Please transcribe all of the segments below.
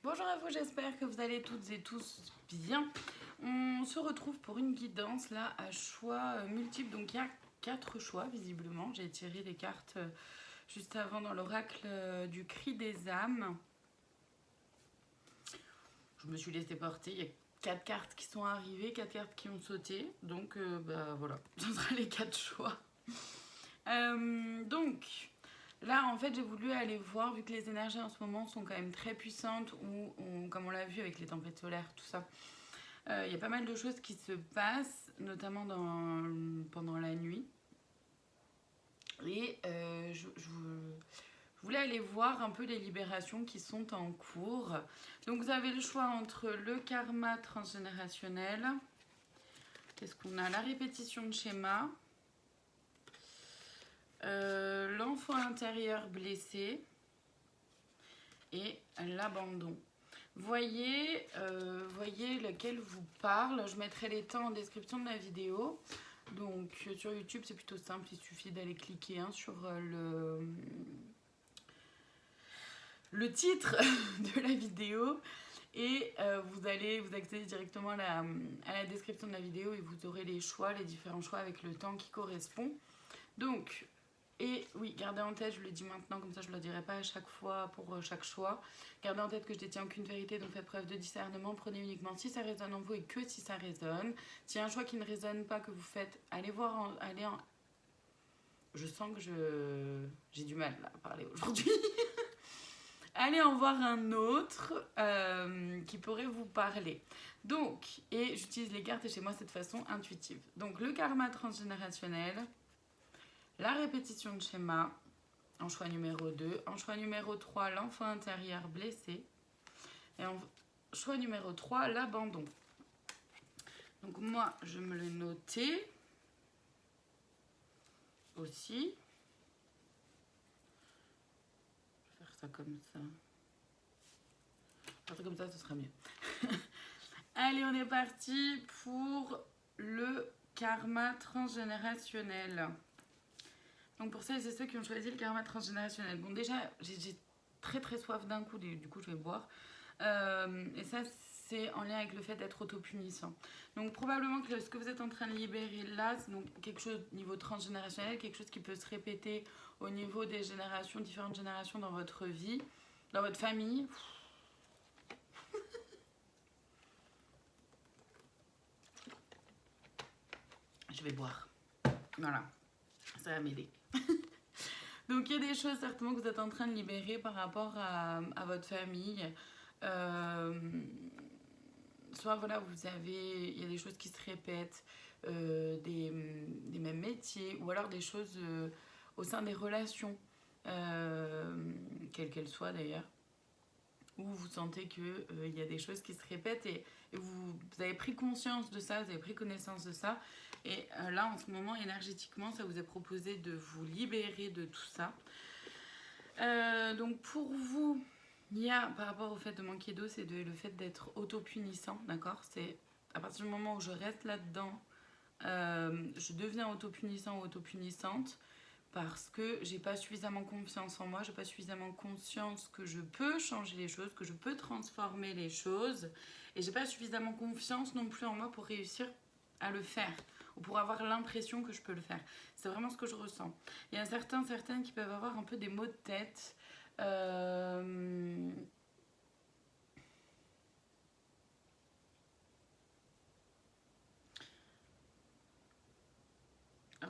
Bonjour à vous, j'espère que vous allez toutes et tous bien. On se retrouve pour une guidance là à choix multiples. Donc il y a 4 choix visiblement. J'ai tiré les cartes juste avant dans l'oracle du cri des âmes. Je me suis laissée porter. Il y a 4 cartes qui sont arrivées, 4 cartes qui ont sauté. Donc voilà, ce sera les 4 choix. Donc... Là, en fait, j'ai voulu aller voir, vu que les énergies en ce moment sont quand même très puissantes, comme on l'a vu avec les tempêtes solaires, tout ça, il y a pas mal de choses qui se passent, notamment pendant la nuit. Et je voulais aller voir un peu les libérations qui sont en cours. Donc, vous avez le choix entre le karma transgénérationnel. Qu'est-ce qu'on a? La répétition de schéma. L'enfant intérieur blessé et l'abandon. Voyez lequel vous parle. Je mettrai les temps en description de la vidéo. Donc sur YouTube c'est plutôt simple, il suffit d'aller cliquer sur le titre de la vidéo et vous allez vous accéder directement à la description de la vidéo et vous aurez les différents choix avec le temps qui correspond. Donc et oui, gardez en tête, je le dis maintenant, comme ça je ne le dirai pas à chaque fois pour chaque choix. Gardez en tête que je détiens aucune vérité, donc faites preuve de discernement. Prenez uniquement si ça résonne en vous et que si ça résonne. S'il y a un choix qui ne résonne pas, que vous faites, allez voir, Je sens que j'ai du mal là, à parler aujourd'hui. Allez en voir un autre qui pourrait vous parler. Donc, et j'utilise les cartes chez moi de cette façon intuitive. Donc le karma transgénérationnel. La répétition de schéma, en choix numéro 2. En choix numéro 3, l'enfant intérieur blessé. Et en choix numéro 3, l'abandon. Donc moi, je me l'ai noté aussi. Je vais faire ça comme ça. Faire ça comme ça, ce sera mieux. Allez, on est parti pour le karma transgénérationnel. Donc pour celles et ceux qui ont choisi le karma transgénérationnel. Bon déjà, j'ai très très soif d'un coup, du coup je vais boire. Et ça c'est en lien avec le fait d'être autopunissant. Donc probablement que ce que vous êtes en train de libérer là, c'est donc quelque chose au niveau transgénérationnel, quelque chose qui peut se répéter au niveau des générations, différentes générations dans votre vie, dans votre famille. Je vais boire. Voilà, ça va m'aider. Donc il y a des choses certainement que vous êtes en train de libérer par rapport à votre famille. Soit voilà, il y a des choses qui se répètent, des mêmes métiers, ou alors des choses au sein des relations, quelles qu'elles soient d'ailleurs, où vous sentez qu'il y a des choses qui se répètent et vous avez pris conscience de ça, vous avez pris connaissance de ça. Et là, en ce moment, énergétiquement, ça vous est proposé de vous libérer de tout ça. Donc pour vous, il y a, par rapport au fait de manquer d'eau, c'est le fait d'être autopunissant, d'accord? C'est à partir du moment où je reste là-dedans, je deviens autopunissant ou autopunissante parce que j'ai pas suffisamment confiance en moi, j'ai pas suffisamment conscience que je peux changer les choses, que je peux transformer les choses, et j'ai pas suffisamment confiance non plus en moi pour réussir à le faire ou pour avoir l'impression que je peux le faire. C'est vraiment ce que je ressens. Il y a certaines qui peuvent avoir un peu des maux de tête. Alors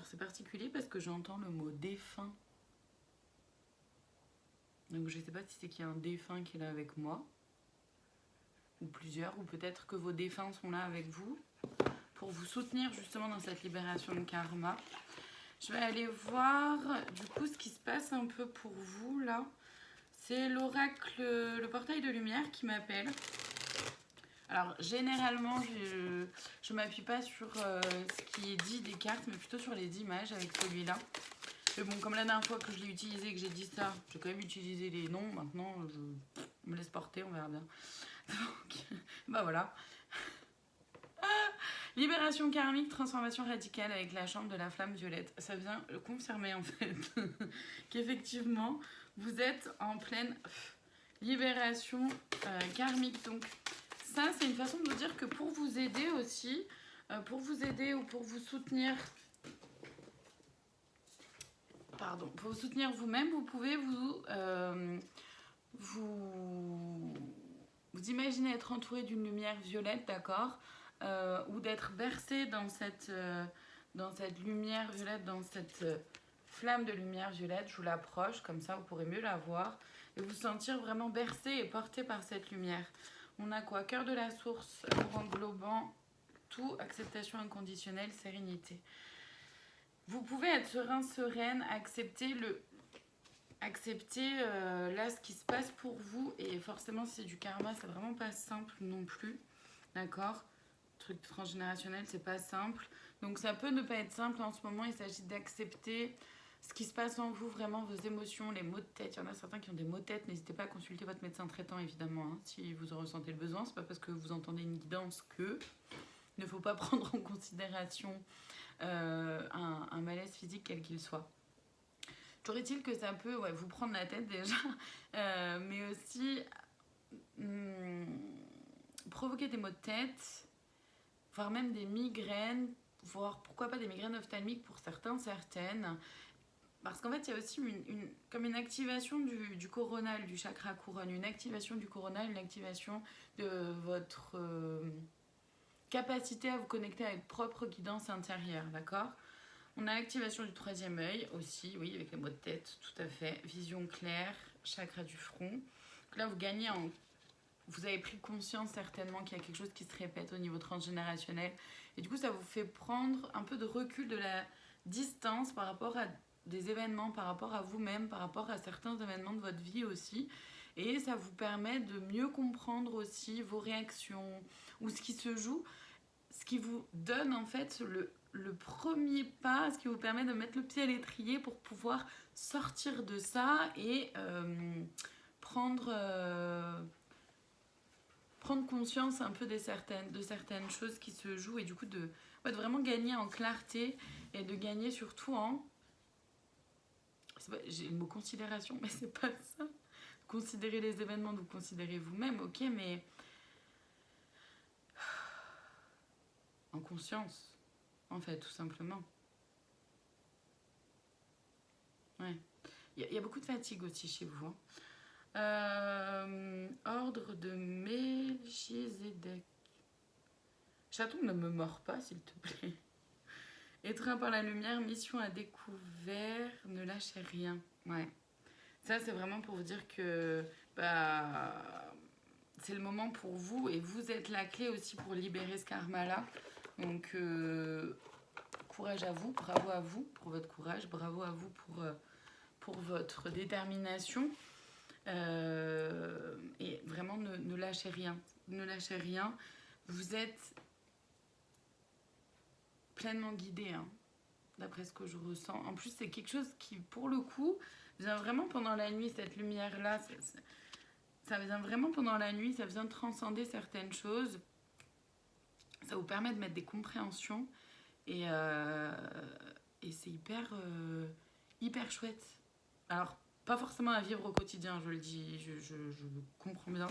c'est particulier parce que j'entends le mot défunt. Donc je ne sais pas si c'est qu'il y a un défunt qui est là avec moi, ou plusieurs, ou peut-être que vos défunts sont là avec vous, pour vous soutenir justement dans cette libération de karma. Je vais aller voir du coup ce qui se passe un peu pour vous là. C'est l'oracle, le portail de lumière qui m'appelle. Alors généralement je ne m'appuie pas sur ce qui est dit des cartes, mais plutôt sur les images avec celui-là. Mais bon, comme la dernière fois que je l'ai utilisé et que j'ai dit ça, j'ai quand même utilisé les noms. Maintenant je me laisse porter, on verra bien. Donc bah voilà. Libération karmique, transformation radicale avec la chambre de la flamme violette. Ça vient confirmer en fait qu'effectivement vous êtes en pleine libération karmique. Donc ça, c'est une façon de vous dire que pour vous aider aussi, pour vous aider ou pour vous soutenir, pour vous soutenir vous-même, vous pouvez vous imaginez être entouré d'une lumière violette, d'accord, ou d'être bercé dans cette lumière violette, dans cette flamme de lumière violette. Je vous l'approche, comme ça vous pourrez mieux la voir, et vous sentir vraiment bercé et porté par cette lumière. On a quoi? Cœur de la source, englobant tout, acceptation inconditionnelle, sérénité. Vous pouvez être serein, sereine, accepter là ce qui se passe pour vous. Et forcément, si c'est du karma, c'est vraiment pas simple non plus. D'accord? Truc transgénérationnel, c'est pas simple. Donc ça peut ne pas être simple en ce moment. Il s'agit d'accepter ce qui se passe en vous, vraiment vos émotions, les maux de tête. Il y en a certains qui ont des maux de tête. N'hésitez pas à consulter votre médecin traitant, évidemment, hein, si vous en ressentez le besoin. C'est pas parce que vous entendez une guidance que il ne faut pas prendre en considération un malaise physique quel qu'il soit. Toujours est-il que ça peut vous prendre la tête déjà, mais aussi provoquer des maux de tête, voire même des migraines, voire pourquoi pas des migraines ophtalmiques pour certains, certaines. Parce qu'en fait, il y a aussi comme une activation du coronal, du chakra couronne, une activation du coronal, une activation de votre capacité à vous connecter à votre propre guidance intérieure, d'accord? On a l'activation du troisième œil aussi, oui, avec les maux de tête, tout à fait. Vision claire, chakra du front. Donc là, vous avez pris conscience certainement qu'il y a quelque chose qui se répète au niveau transgénérationnel. Et du coup, ça vous fait prendre un peu de recul, de la distance par rapport à des événements, par rapport à vous-même, par rapport à certains événements de votre vie aussi. Et ça vous permet de mieux comprendre aussi vos réactions ou ce qui se joue, ce qui vous donne en fait le premier pas, ce qui vous permet de mettre le pied à l'étrier pour pouvoir sortir de ça et prendre conscience un peu de certaines choses qui se jouent, et du coup de vraiment gagner en clarté et de gagner surtout en... J'ai le mot considération, mais c'est pas ça. Considérer les événements, vous considérez vous-même, ok, mais en conscience, en fait, tout simplement. Ouais. Il y a beaucoup de fatigue aussi chez vous. Hein. Ordre de Melchizedek. Chaton, ne me mords pas, s'il te plaît. Étreint par la lumière, mission à découvert, ne lâchez rien. Ouais. Ça, c'est vraiment pour vous dire que c'est le moment pour vous, et vous êtes la clé aussi pour libérer ce karma-là. Donc, courage à vous, bravo à vous pour votre courage, bravo à vous pour votre détermination. Et vraiment, ne lâchez rien. Ne lâchez rien. Vous êtes pleinement guidé, hein, d'après ce que je ressens. En plus, c'est quelque chose qui, pour le coup, vient vraiment pendant la nuit, cette lumière-là. Ça vient vraiment pendant la nuit, ça vient transcender certaines choses. Ça vous permet de mettre des compréhensions. Et c'est hyper chouette. Alors, pas forcément à vivre au quotidien, je le dis, je le comprends bien.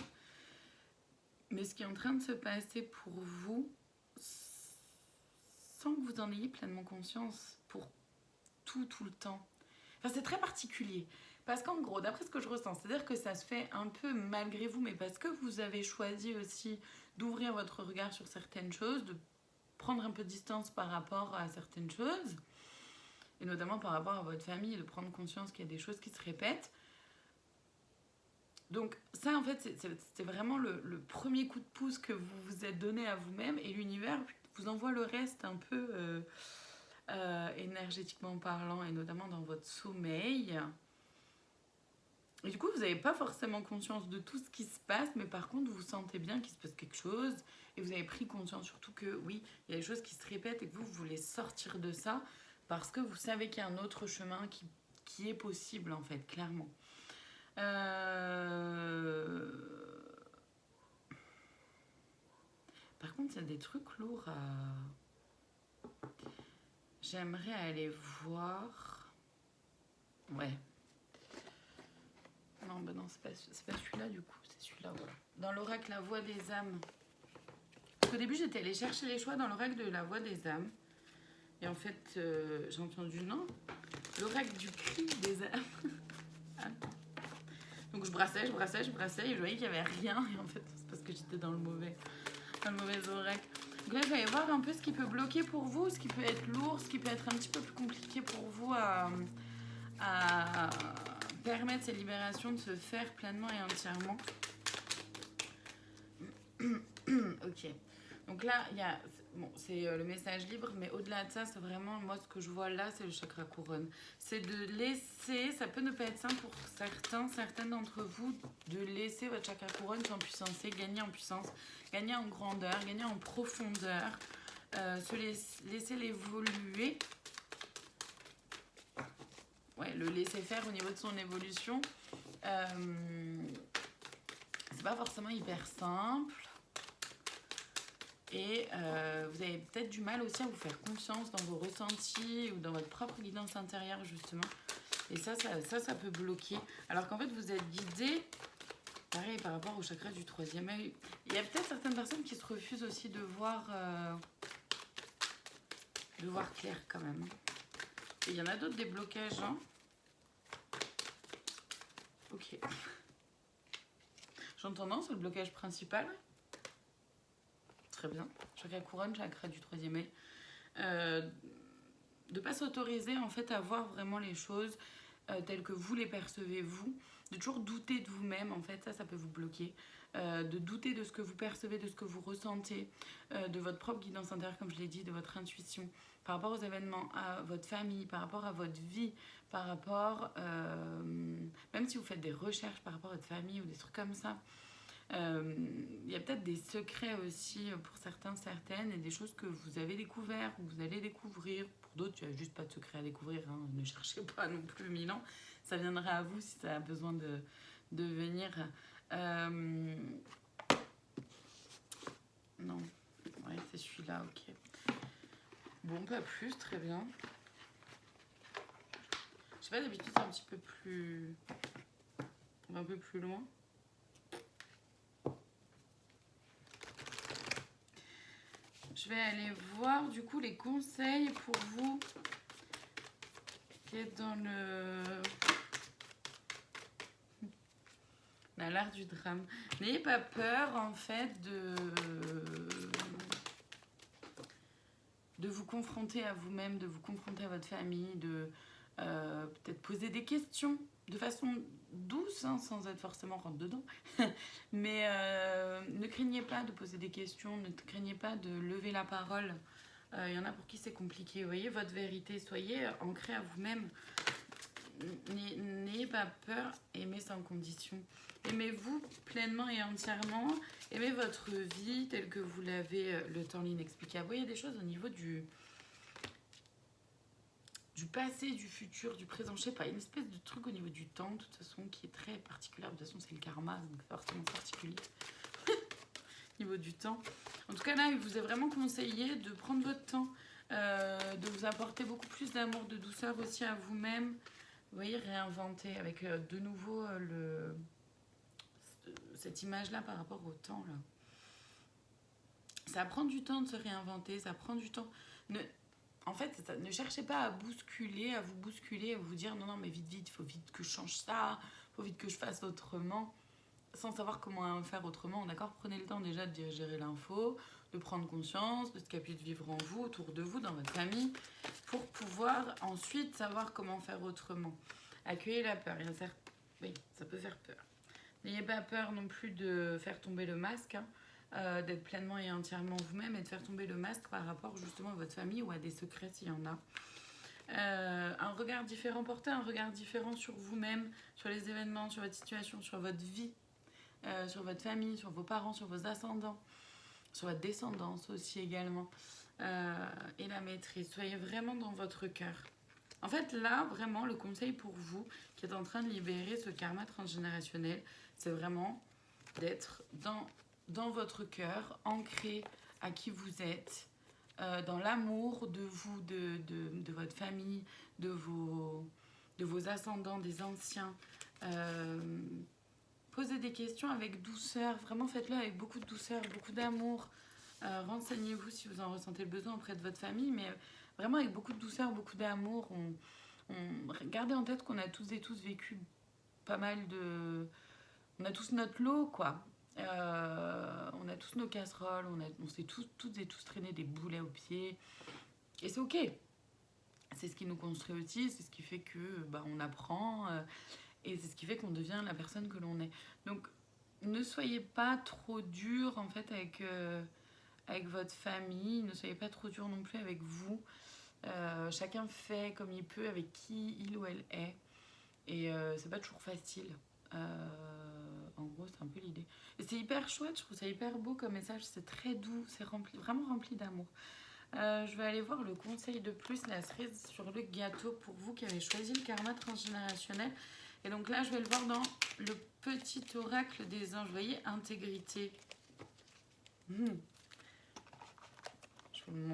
Mais ce qui est en train de se passer pour vous, sans que vous en ayez pleinement conscience, pour tout le temps. Enfin, c'est très particulier. Parce qu'en gros, d'après ce que je ressens, c'est-à-dire que ça se fait un peu malgré vous, mais parce que vous avez choisi aussi d'ouvrir votre regard sur certaines choses, de prendre un peu de distance par rapport à certaines choses, et notamment par rapport à votre famille, de prendre conscience qu'il y a des choses qui se répètent. Donc ça, en fait, c'est vraiment le premier coup de pouce que vous vous êtes donné à vous-même, et l'univers vous envoie le reste un peu énergétiquement parlant, et notamment dans votre sommeil. Et du coup, vous n'avez pas forcément conscience de tout ce qui se passe, mais par contre, vous sentez bien qu'il se passe quelque chose, et vous avez pris conscience surtout que oui, il y a des choses qui se répètent, et que vous voulez sortir de ça, parce que vous savez qu'il y a un autre chemin qui est possible, en fait, clairement. Par contre, il y a des trucs lourds à... J'aimerais aller voir... Ouais. Non, non, bah non, c'est pas celui-là du coup, c'est celui-là, voilà. Dans l'oracle La Voix des âmes. Au début, j'étais allée chercher les choix dans l'oracle de La Voix des âmes. Et en fait, j'ai entendu non, l'oracle du cri des âmes. Attends. Donc je brassais, et je voyais qu'il n'y avait rien. Et en fait, c'est parce que j'étais dans le mauvais oracle. Donc là, je vais aller voir un peu ce qui peut bloquer pour vous, ce qui peut être lourd, ce qui peut être un petit peu plus compliqué pour vous à permettre ces libérations de se faire pleinement et entièrement. Ok. Donc là, il y a... Bon, c'est le message libre, mais au-delà de ça, c'est vraiment, moi, ce que je vois là, c'est le chakra couronne. C'est de laisser, ça peut ne pas être simple pour certaines d'entre vous, de laisser votre chakra couronne s'empuissancer, gagner en puissance, gagner en grandeur, gagner en profondeur, laisser l'évoluer. Ouais, le laisser faire au niveau de son évolution. C'est pas forcément hyper simple. Et vous avez peut-être du mal aussi à vous faire confiance dans vos ressentis ou dans votre propre guidance intérieure, justement. Et ça peut bloquer. Alors qu'en fait, vous êtes guidé, pareil, par rapport au chakra du troisième œil. Il y a peut-être certaines personnes qui se refusent aussi de voir clair, quand même. Et il y en a d'autres, des blocages, hein. Ok. J'entends non, c'est le blocage principal. Très bien. Chakra couronne, chakra du troisième œil. De ne pas s'autoriser en fait à voir vraiment les choses telles que vous les percevez vous. De toujours douter de vous-même, en fait, ça peut vous bloquer. De douter de ce que vous percevez, de ce que vous ressentez, de votre propre guidance intérieure, comme je l'ai dit, de votre intuition, par rapport aux événements, à votre famille, par rapport à votre vie, par rapport... même si vous faites des recherches par rapport à votre famille ou des trucs comme ça, il y a peut-être des secrets aussi pour certaines et des choses que vous avez découvert ou vous allez découvrir. Pour d'autres, il n'y a juste pas de secret à découvrir, hein. Ne cherchez pas non plus 1000 ans, ça viendra à vous si ça a besoin de venir. Non, ouais, c'est celui-là, ok. Bon, pas plus, très bien. Je sais pas, d'habitude c'est un petit peu plus... un peu plus loin. Je vais aller voir du coup les conseils pour vous qui êtes dans l'art du drame. N'ayez pas peur en fait de vous confronter à vous-même, de vous confronter à votre famille, de peut-être poser des questions de façon douce, hein, sans être forcément rentre dedans. Mais ne craignez pas de poser des questions, ne craignez pas de lever la parole. Il y en a pour qui c'est compliqué. Vous voyez, votre vérité, soyez ancré à vous-même. N'ayez pas peur, aimez sans condition. Aimez-vous pleinement et entièrement. Aimez votre vie telle que vous l'avez, le temps l'inexplicable. Vous voyez, il y a des choses au niveau du passé, du futur, du présent, je sais pas, une espèce de truc au niveau du temps, de toute façon, qui est très particulier. De toute façon, c'est le karma, donc forcément particulier. Au niveau du temps. En tout cas, là, il vous est vraiment conseillé de prendre votre temps, de vous apporter beaucoup plus d'amour, de douceur aussi à vous-même. Vous voyez, réinventer avec de nouveau cette image-là par rapport au temps, là. Ça prend du temps de se réinventer, ça prend du temps... En fait, ça, ne cherchez pas à vous bousculer, à vous dire non, mais vite, il faut vite que je change ça, il faut vite que je fasse autrement, sans savoir comment faire autrement, d'accord? Prenez le temps déjà de digérer l'info, de prendre conscience de ce qu'elle puisse vivre en vous, autour de vous, dans votre famille, pour pouvoir ensuite savoir comment faire autrement. Accueillez la peur, oui, ça peut faire peur. N'ayez pas peur non plus de faire tomber le masque, hein. D'être pleinement et entièrement vous-même et de faire tomber le masque par rapport justement à votre famille ou à des secrets s'il y en a. Un regard différent, portez un regard différent sur vous-même, sur les événements, sur votre situation, sur votre vie, sur votre famille, sur vos parents, sur vos ascendants, sur votre descendance aussi également. Et la maîtrise, soyez vraiment dans votre cœur. En fait là, vraiment le conseil pour vous qui êtes en train de libérer ce karma transgénérationnel, c'est vraiment d'être dans votre cœur, ancré à qui vous êtes, dans l'amour de vous, de votre famille, de vos ascendants, des anciens, Posez des questions avec douceur, vraiment faites-le avec beaucoup de douceur, beaucoup d'amour. Renseignez-vous si vous en ressentez le besoin auprès de votre famille, mais vraiment avec beaucoup de douceur, beaucoup d'amour. Gardez en tête qu'on a tous et tous vécu pas mal de... On a tous notre lot, quoi. On a tous nos casseroles, on s'est toutes et tous traîné des boulets aux pieds. Et c'est ok. C'est ce qui nous construit aussi, c'est ce qui fait que on apprend, et c'est ce qui fait qu'on devient la personne que l'on est. Donc ne soyez pas trop dur en fait avec votre famille, ne soyez pas trop dur non plus avec vous. Chacun fait comme il peut avec qui il ou elle est, et c'est pas toujours facile. En gros, c'est un peu l'idée. Et c'est hyper chouette, je trouve ça hyper beau comme message, c'est très doux, c'est vraiment rempli d'amour. Je vais aller voir le conseil de plus, la cerise sur le gâteau pour vous qui avez choisi le karma transgénérationnel. Et donc là, je vais le voir dans le petit oracle des anges. Vous voyez, intégrité. Je vous le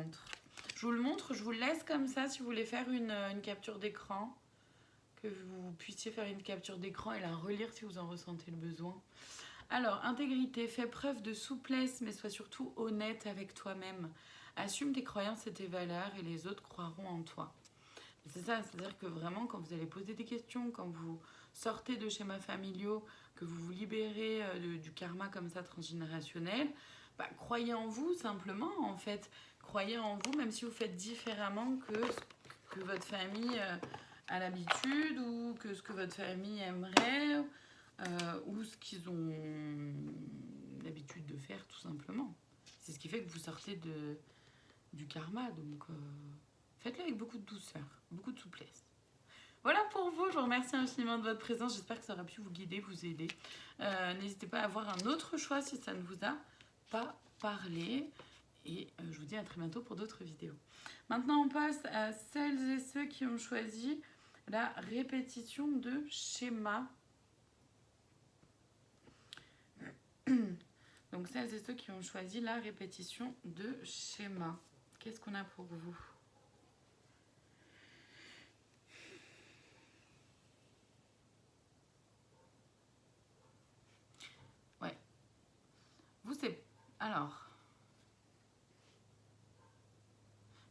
montre. Je vous le laisse comme ça si vous voulez faire une capture d'écran. Que vous puissiez faire une capture d'écran et la relire si vous en ressentez le besoin. Alors, intégrité, fais preuve de souplesse, mais sois surtout honnête avec toi-même. Assume tes croyances et tes valeurs et les autres croiront en toi. C'est ça, c'est-à-dire que vraiment, quand vous allez poser des questions, quand vous sortez de schémas familiaux, que vous vous libérez du karma comme ça transgénérationnel, croyez en vous simplement, en fait. Croyez en vous, même si vous faites différemment que votre famille a l'habitude, ou que ce que votre famille aimerait, ou ce qu'ils ont l'habitude de faire, tout simplement. C'est ce qui fait que vous sortez du karma, donc faites-le avec beaucoup de douceur, beaucoup de souplesse. Voilà pour vous, je vous remercie infiniment de votre présence, j'espère que ça aura pu vous guider, vous aider. N'hésitez pas à avoir un autre choix si ça ne vous a pas parlé, et je vous dis à très bientôt pour d'autres vidéos. Maintenant on passe à celles et ceux qui ont choisi la répétition de schéma. Donc celles et ceux qui ont choisi la répétition de schéma. Qu'est-ce qu'on a pour vous? Ouais. Vous, c'est... Alors...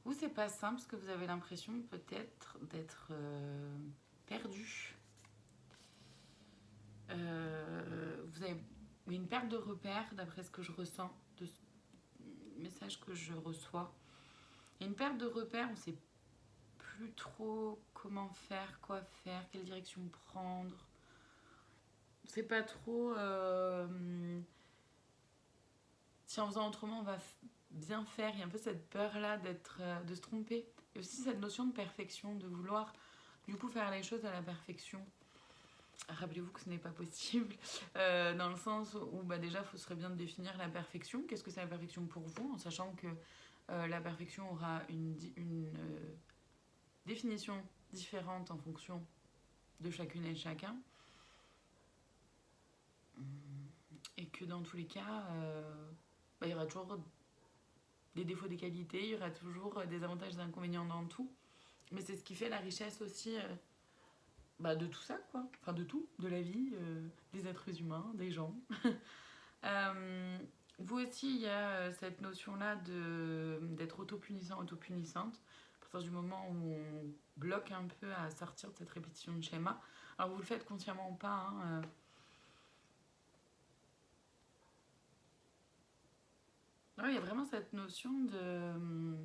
Vous, c'est pas simple parce que vous avez l'impression peut-être d'être perdu. Vous avez une perte de repères d'après ce que je ressens, de ce message que je reçois. Il y a une perte de repères, on ne sait plus trop comment faire, quoi faire, quelle direction prendre. On ne sait pas trop si en faisant autrement on va bien faire. Il y a un peu cette peur-là de se tromper. Et aussi cette notion de perfection, de vouloir du coup faire les choses à la perfection. Rappelez-vous que ce n'est pas possible, dans le sens où déjà il serait bien de définir la perfection. Qu'est-ce que c'est la perfection pour vous, en sachant que la perfection aura une définition différente en fonction de chacune et de chacun. Et que dans tous les cas, il y aura toujours des défauts, des qualités, il y aura toujours des avantages et des inconvénients dans tout. Mais c'est ce qui fait la richesse aussi de tout ça, quoi. Enfin, de tout, de la vie, des êtres humains, des gens. Vous aussi, il y a cette notion-là d'être autopunissant, autopunissante. À partir du moment où on bloque un peu à sortir de cette répétition de schéma. Alors, vous le faites consciemment ou pas, hein, il y a vraiment cette notion de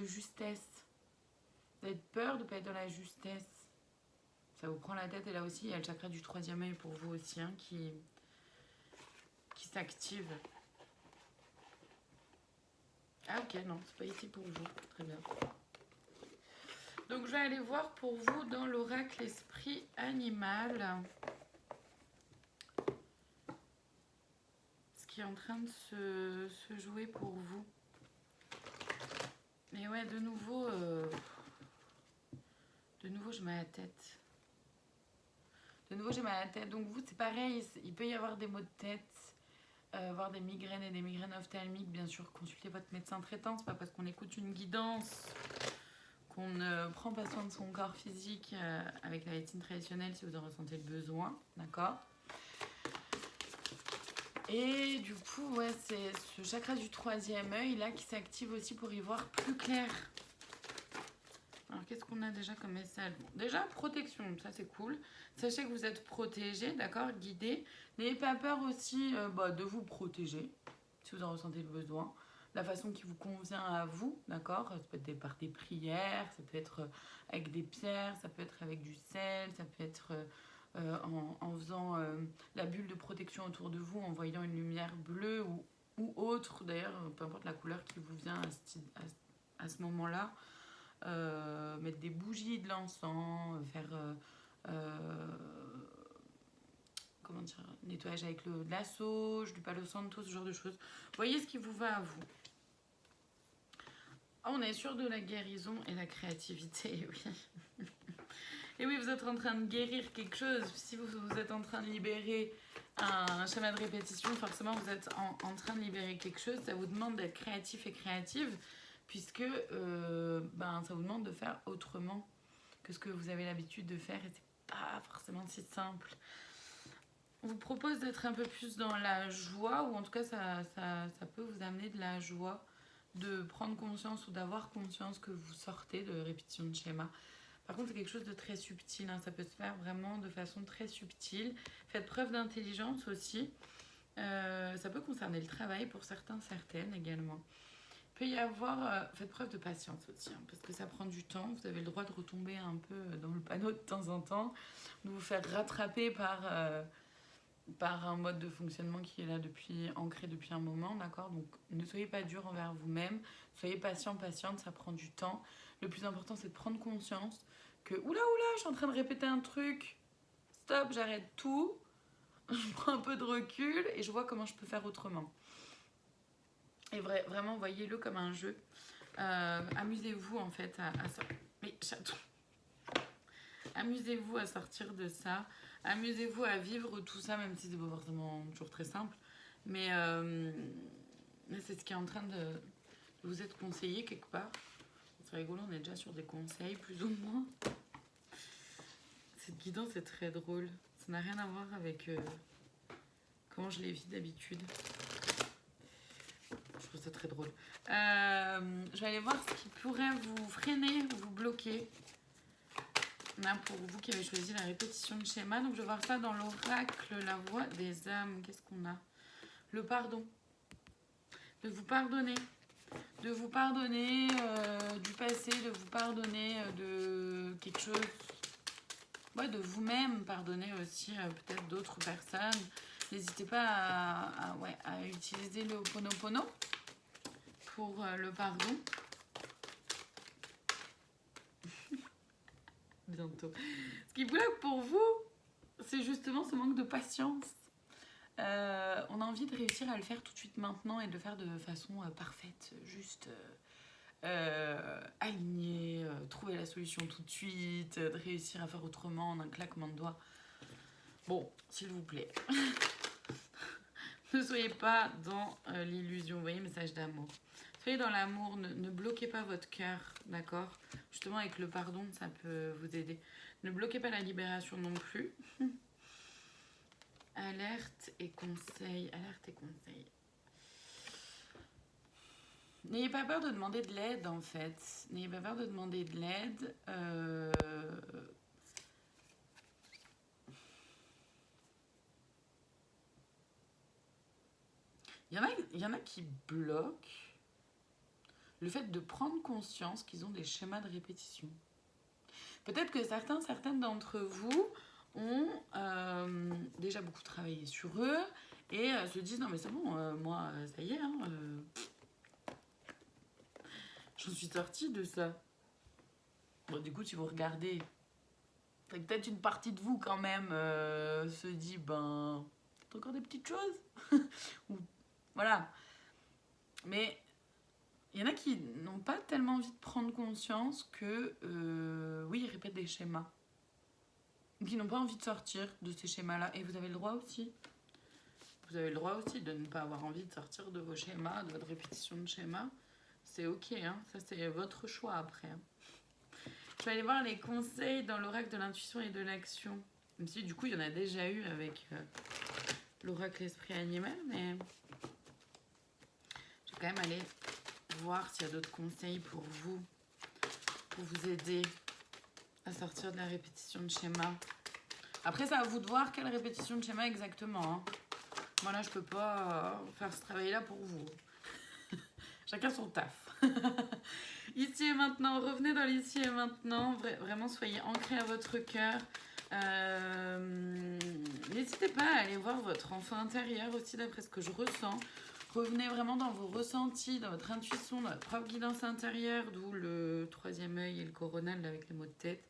justesse. Vous avez peur de ne pas être dans la justesse. Ça vous prend la tête, et là aussi, il y a le chakra du 3e œil pour vous aussi, hein, qui s'active. Ah ok, non, c'est pas ici pour vous. Très bien. Donc je vais aller voir pour vous dans l'oracle esprit animal. Ce qui est en train de se jouer pour vous. Mais ouais, de nouveau, je mets la tête. Donc vous, c'est pareil, il peut y avoir des maux de tête, avoir des migraines et des migraines ophtalmiques. Bien sûr, consultez votre médecin traitant. C'est pas parce qu'on écoute une guidance qu'on ne prend pas soin de son corps physique avec la médecine traditionnelle si vous en ressentez le besoin, d'accord? Et du coup, ouais, c'est ce chakra du troisième œil là qui s'active aussi pour y voir plus clair. Alors, qu'est-ce qu'on a déjà comme message? Bon, déjà, protection, ça c'est cool. Sachez que vous êtes protégé, d'accord, guidé. N'ayez pas peur aussi de vous protéger, si vous en ressentez le besoin. La façon qui vous convient à vous, d'accord? Ça peut être par des prières, ça peut être avec des pierres, ça peut être avec du sel, ça peut être en faisant la bulle de protection autour de vous, en voyant une lumière bleue ou autre, d'ailleurs, peu importe la couleur qui vous vient à ce moment-là. Mettre des bougies, de l'encens, faire comment dire, nettoyage avec de la sauge, du palo santo, ce genre de choses. Voyez ce qui vous va à vous. On est sûr de la guérison et la créativité, oui. Et oui, vous êtes en train de guérir quelque chose. Si vous êtes en train de libérer un schéma de répétition, forcément vous êtes en train de libérer quelque chose. Ça vous demande d'être créatif et créative, puisque ça vous demande de faire autrement que ce que vous avez l'habitude de faire. Et c'est pas forcément si simple. On vous propose d'être un peu plus dans la joie, ou en tout cas ça peut vous amener de la joie, de prendre conscience ou d'avoir conscience que vous sortez de répétition de schéma. Par contre, c'est quelque chose de très subtil, hein. Ça peut se faire vraiment de façon très subtile. Faites preuve d'intelligence aussi. Ça peut concerner le travail pour certains, certaines également. Il peut y avoir... faites preuve de patience aussi, hein, parce que ça prend du temps. Vous avez le droit de retomber un peu dans le panneau de temps en temps, de vous faire rattraper par un mode de fonctionnement qui est là ancré depuis un moment, d'accord? Donc ne soyez pas dur envers vous-même, soyez patient, patiente, ça prend du temps. Le plus important, c'est de prendre conscience que oula, je suis en train de répéter un truc, stop, j'arrête tout, je prends un peu de recul et je vois comment je peux faire autrement. Et vraiment, voyez-le comme un jeu. Amusez-vous en fait à ça. Mais chaton. Amusez-vous à sortir de ça. Amusez-vous à vivre tout ça, même si c'est pas forcément toujours très simple. Mais c'est ce qui est en train de vous être conseillé quelque part. C'est rigolo, on est déjà sur des conseils, plus ou moins. Cette guidance est très drôle. Ça n'a rien à voir avec comment je les vis d'habitude. Je trouve ça très drôle. Je vais aller voir ce qui pourrait vous freiner, vous bloquer. Là, pour vous qui avez choisi la répétition de schéma. Donc, je vais voir ça dans l'oracle, la voix des âmes. Qu'est-ce qu'on a? Le pardon. De vous pardonner. De vous pardonner du passé, de vous pardonner de quelque chose. Ouais, de vous-même, pardonner aussi peut-être d'autres personnes. N'hésitez pas à utiliser le Ho'oponopono pour le pardon. Bientôt. Ce qui bloque pour vous, c'est justement ce manque de patience. On a envie de réussir à le faire tout de suite maintenant et de le faire de façon parfaite, juste alignée, trouver la solution tout de suite, de réussir à faire autrement en un claquement de doigts. Bon, s'il vous plaît, ne soyez pas dans l'illusion. Vous voyez, message d'amour. Soyez dans l'amour, ne bloquez pas votre cœur, d'accord? Justement, avec le pardon, ça peut vous aider. Ne bloquez pas la libération non plus. Alerte et conseil. Alerte et conseil. N'ayez pas peur de demander de l'aide, en fait. N'ayez pas peur de demander de l'aide. Il y en a qui bloquent le fait de prendre conscience qu'ils ont des schémas de répétition. Peut-être que certaines d'entre vous ont déjà beaucoup travaillé sur eux et se disent non mais c'est bon, moi ça y est, hein, j'en suis sortie de ça. Bon, du coup, si vous regardez, peut-être une partie de vous quand même se dit peut-être encore des petites choses. Ou, voilà. Mais il y en a qui n'ont pas tellement envie de prendre conscience que, oui, ils répètent des schémas. Qui n'ont pas envie de sortir de ces schémas-là. Et vous avez le droit aussi. Vous avez le droit aussi de ne pas avoir envie de sortir de vos schémas, de votre répétition de schémas. C'est ok, hein. Ça c'est votre choix après. Hein. Je vais aller voir les conseils dans l'oracle de l'intuition et de l'action. Même si du coup, il y en a déjà eu avec l'oracle esprit animal, mais je vais quand même aller voir s'il y a d'autres conseils pour vous aider à sortir de la répétition de schéma. Après, c'est à vous de voir quelle répétition de schéma exactement. Hein. Moi, là, je peux pas faire ce travail-là pour vous. Chacun son taf. Ici et maintenant, revenez dans l'ici et maintenant. Vraiment, soyez ancrés à votre cœur. N'hésitez pas à aller voir votre enfant intérieur aussi, d'après ce que je ressens. Revenez vraiment dans vos ressentis, dans votre intuition, dans votre propre guidance intérieure, d'où le troisième œil et le coronal avec les mots de tête.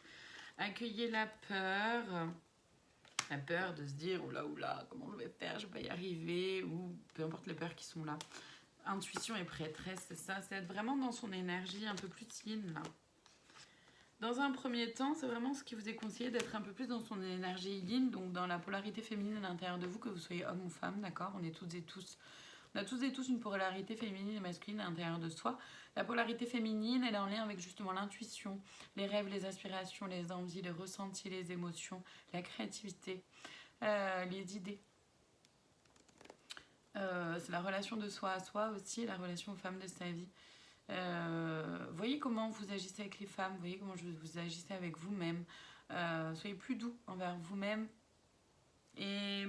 Accueillez la peur de se dire oula, comment je vais faire, je vais pas y arriver, ou peu importe les peurs qui sont là. Intuition et prêtresse, c'est ça, c'est être vraiment dans son énergie un peu plus yin là. Dans un premier temps, c'est vraiment ce qui vous est conseillé d'être un peu plus dans son énergie yin, donc dans la polarité féminine à l'intérieur de vous, que vous soyez homme ou femme, d'accord? On a toutes et tous une polarité féminine et masculine à l'intérieur de soi. La polarité féminine, elle est en lien avec justement l'intuition, les rêves, les aspirations, les envies, les ressentis, les émotions, la créativité, les idées. C'est la relation de soi à soi aussi, la relation aux femmes de sa vie. Voyez comment vous agissez avec les femmes, voyez comment vous agissez avec vous-même. Soyez plus doux envers vous-même. Et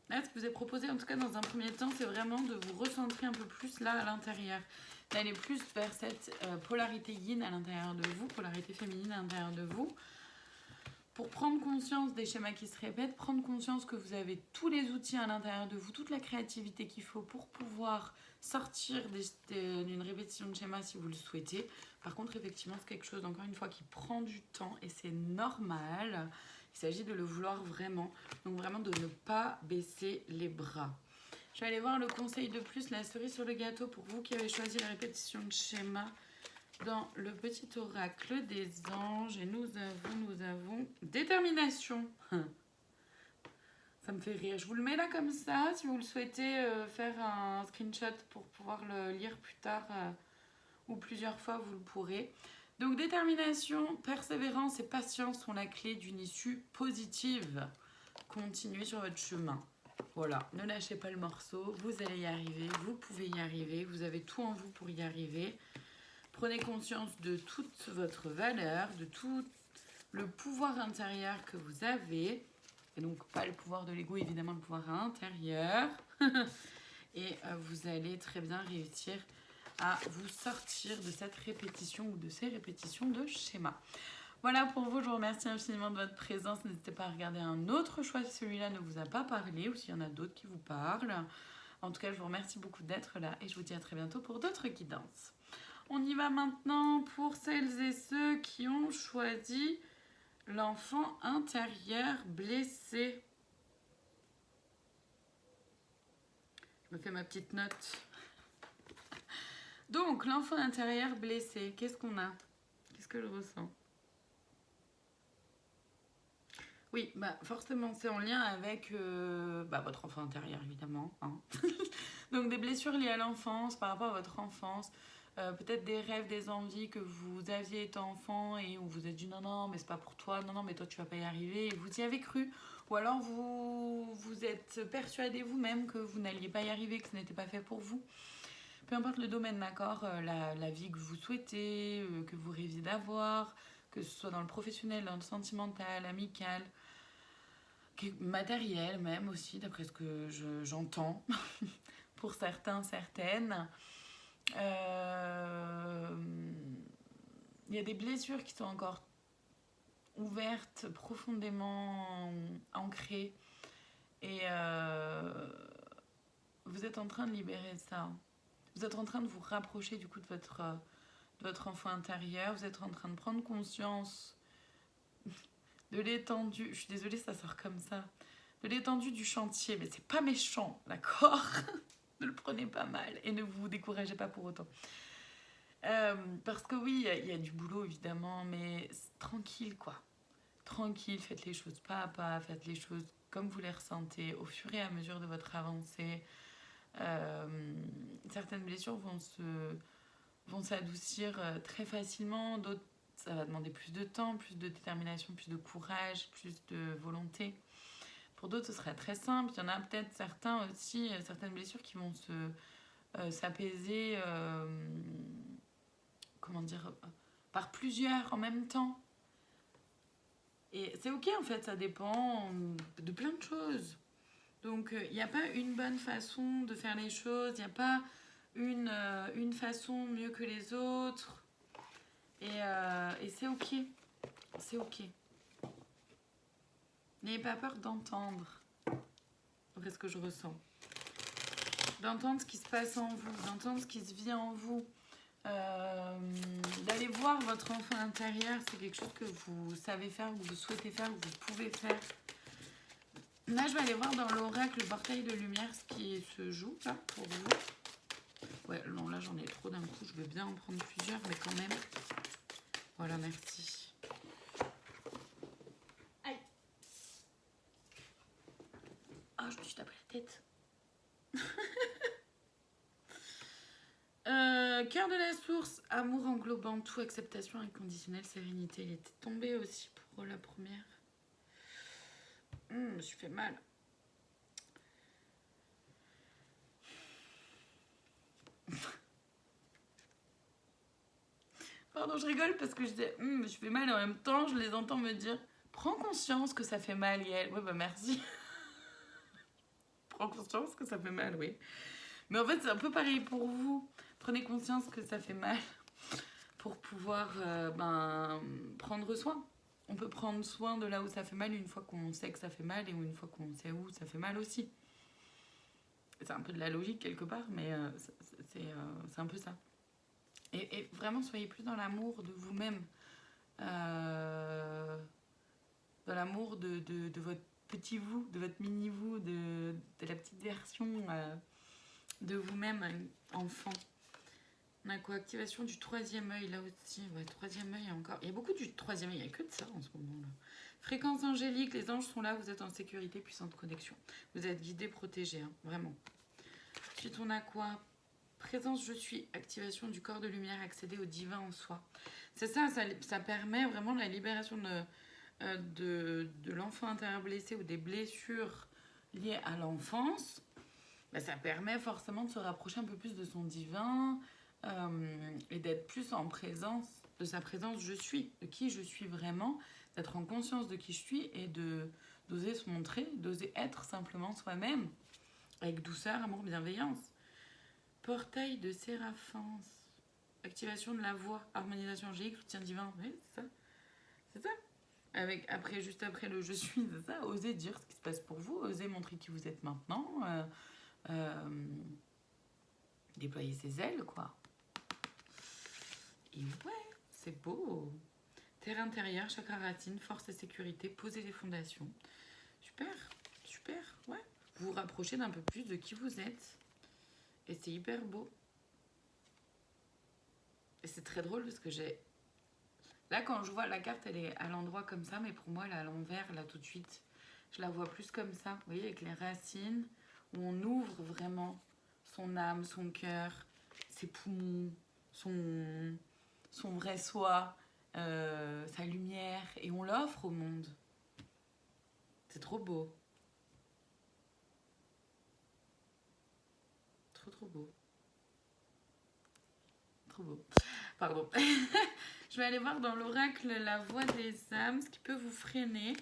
là, ce qui vous est proposé, en tout cas dans un premier temps, c'est vraiment de vous recentrer un peu plus là à l'intérieur. D'aller plus vers cette polarité yin à l'intérieur de vous, polarité féminine à l'intérieur de vous. Pour prendre conscience des schémas qui se répètent, prendre conscience que vous avez tous les outils à l'intérieur de vous, toute la créativité qu'il faut pour pouvoir sortir d'une répétition de schéma si vous le souhaitez. Par contre, effectivement, c'est quelque chose, encore une fois, qui prend du temps et c'est normal. Il s'agit de le vouloir vraiment. Donc vraiment de ne pas baisser les bras. Je vais aller voir le conseil de plus, la cerise sur le gâteau pour vous qui avez choisi la répétition de schéma dans le petit oracle des anges. Et nous avons détermination. Ça me fait rire. Je vous le mets là comme ça. Si vous le souhaitez faire un screenshot pour pouvoir le lire plus tard ou plusieurs fois, vous le pourrez. Donc détermination, persévérance et patience sont la clé d'une issue positive. Continuez sur votre chemin. Voilà, ne lâchez pas le morceau. Vous allez y arriver. Vous pouvez y arriver. Vous avez tout en vous pour y arriver. Prenez conscience de toute votre valeur, de tout le pouvoir intérieur que vous avez. Et donc, pas le pouvoir de l'ego, évidemment, le pouvoir intérieur. Et vous allez très bien réussir à vous sortir de cette répétition ou de ces répétitions de schéma. Voilà pour vous, je vous remercie infiniment de votre présence. N'hésitez pas à regarder un autre choix si celui-là ne vous a pas parlé ou s'il y en a d'autres qui vous parlent. En tout cas, je vous remercie beaucoup d'être là et je vous dis à très bientôt pour d'autres guidances. On y va maintenant pour celles et ceux qui ont choisi l'enfant intérieur blessé. Je me fais ma petite note. Donc, l'enfant intérieur blessé, qu'est-ce qu'on a? Qu'est-ce que je ressens? Oui, forcément, c'est en lien avec votre enfant intérieur, évidemment. Hein. Donc, des blessures liées à l'enfance, par rapport à votre enfance. Peut-être des rêves, des envies que vous aviez étant enfant et où vous êtes dit non, mais c'est pas pour toi, non, mais toi tu vas pas y arriver, et vous y avez cru. Ou alors vous êtes persuadé vous-même que vous n'alliez pas y arriver, que ce n'était pas fait pour vous. Peu importe le domaine, d'accord, la vie que vous souhaitez, que vous rêviez d'avoir, que ce soit dans le professionnel, dans le sentimental, amical, matériel même aussi, d'après ce que j'entends, pour certains, certaines. Il y a des blessures qui sont encore ouvertes, profondément ancrées, et vous êtes en train de libérer ça. Vous êtes en train de vous rapprocher du coup de votre enfant intérieur. Vous êtes en train de prendre conscience de l'étendue. Je suis désolée, ça sort comme ça. De l'étendue du chantier, mais c'est pas méchant, d'accord? Ne le prenez pas mal et ne vous découragez pas pour autant. Parce que oui, il y a du boulot évidemment, mais tranquille quoi. Tranquille, faites les choses pas à pas, faites les choses comme vous les ressentez au fur et à mesure de votre avancée. Certaines blessures vont vont s'adoucir très facilement, d'autres ça va demander plus de temps, plus de détermination, plus de courage, plus de volonté. Pour d'autres, ce sera très simple. Il y en a peut-être certains aussi, certaines blessures qui vont s'apaiser, comment dire, par plusieurs en même temps. Et c'est ok en fait, ça dépend de plein de choses. Donc il n'y a pas une bonne façon de faire les choses, il n'y a pas une façon mieux que les autres. Et c'est ok. C'est ok. N'ayez pas peur d'entendre. Qu'est-ce que je ressens? D'entendre ce qui se passe en vous, d'entendre ce qui se vit en vous. D'aller voir votre enfant intérieur, c'est quelque chose que vous savez faire, que vous souhaitez faire, que vous pouvez faire. Là, je vais aller voir dans l'oracle le portail de lumière ce qui se joue là pour vous. Ouais, non, là j'en ai trop d'un coup, je veux bien en prendre plusieurs, mais quand même. Voilà, merci. Aïe. Ah, je me suis tapé la tête. Cœur de la source, amour englobant tout, acceptation inconditionnelle, sérénité. Il était tombé aussi pour la première. Je me suis fait mal. Pardon, je rigole parce que je dis je me suis fait mal et en même temps je les entends me dire prends conscience que ça fait mal, Yael. Oui, bah merci. Prends conscience que ça fait mal, oui. Mais en fait, c'est un peu pareil pour vous. Prenez conscience que ça fait mal pour pouvoir prendre soin. On peut prendre soin de là où ça fait mal une fois qu'on sait que ça fait mal et une fois qu'on sait où ça fait mal aussi. C'est un peu de la logique quelque part, mais c'est un peu ça. Et vraiment, soyez plus dans l'amour de vous-même. Dans l'amour de votre petit vous, de votre mini vous, de la petite version de vous-même, enfant. On a quoi? Activation du troisième œil, là aussi. Ouais, troisième œil encore. Il y a beaucoup du troisième œil, il n'y a que de ça en ce moment-là. Fréquence angélique, les anges sont là, vous êtes en sécurité, puissante connexion. Vous êtes guidés, protégés, hein, vraiment. Ensuite, on a quoi? Présence, je suis. Activation du corps de lumière, accéder au divin en soi. C'est ça, ça permet vraiment la libération de l'enfant intérieur blessé ou des blessures liées à l'enfance. Bah, ça permet forcément de se rapprocher un peu plus de son divin et d'être plus en présence, de sa présence je suis, de qui je suis vraiment, d'être en conscience de qui je suis et d'oser se montrer, d'oser être simplement soi-même, avec douceur, amour, bienveillance. Portail de Séraphance. Activation de la voix, harmonisation angélique, soutien divin. Oui, c'est ça. C'est ça. Juste après le je suis, c'est ça. Osez dire ce qui se passe pour vous, osez montrer qui vous êtes maintenant. Déployer ses ailes, quoi. Et ouais, c'est beau. Terre intérieure, chakra racine, force et sécurité, poser les fondations. Super, super, ouais. Vous vous rapprochez d'un peu plus de qui vous êtes. Et c'est hyper beau. Et c'est très drôle parce que j'ai... Là, quand je vois la carte, elle est à l'endroit comme ça, mais pour moi, elle est à l'envers, là, tout de suite. Je la vois plus comme ça, vous voyez, avec les racines, où on ouvre vraiment son âme, son cœur, ses poumons, son vrai soi, sa lumière, et on l'offre au monde. C'est trop beau. Trop, trop beau. Trop beau. Pardon. Je vais aller voir dans l'oracle la voix des âmes, ce qui peut vous freiner.